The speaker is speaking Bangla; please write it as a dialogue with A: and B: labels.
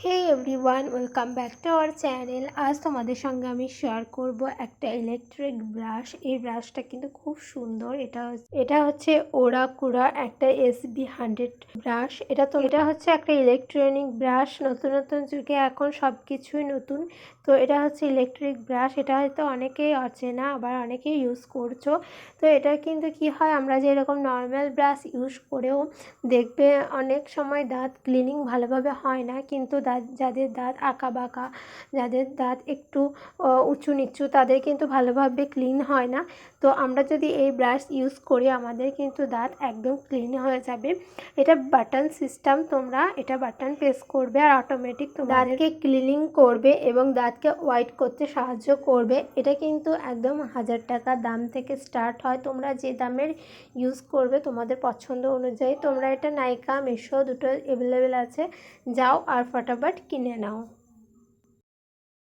A: Hey everyone, welcome back to our channel. আজ তোমাদের সঙ্গে আমি শেয়ার করব একটা ইলেকট্রিক ব্রাশ। এই ব্রাশটা কিন্তু খুব সুন্দর। এটা হচ্ছে ওরাকুরা একটা SB100 ব্রাশ। এটা হচ্ছে একটা ইলেকট্রনিক ব্রাশ। নতুন নতুন যুগে এখন সব কিছুই নতুন। তো এটা হচ্ছে ইলেকট্রিক ব্রাশ। এটা হয়তো অনেকেই অচেনা, আবার অনেকেই ইউজ করছো। তো এটা কিন্তু কি হয়, আমরা যেরকম নর্মাল ব্রাশ ইউজ করেও দেখবে অনেক সময় দাঁত ক্লিনিং ভালোভাবে হয় না, কিন্তু যাদের দাঁত আঁকা বাঁকা, যাদের দাঁত একটু উঁচু নিচু, তাদের কিন্তু ভালোভাবে ক্লিন হয় না। তো আমরা যদি এই ব্রাশ ইউজ করি, আমাদের কিন্তু দাঁত একদম ক্লিন হয়ে যাবে। এটা বাটন সিস্টেম, তোমরা এটা বাটন প্রেস করবে আর অটোমেটিক দাঁতকে ক্লিনিং করবে এবং দাঁতকে হোয়াইট করতে সাহায্য করবে। এটা কিন্তু একদম 1000 টাকা দাম থেকে স্টার্ট হয়। তোমরা যে দামের ইউজ করবে তোমাদের পছন্দ অনুযায়ী, তোমরা এটা নাইকা মিশো দুটো অ্যাভেলেবেল আছে, যাও আর ফটাফট কিনে নাও।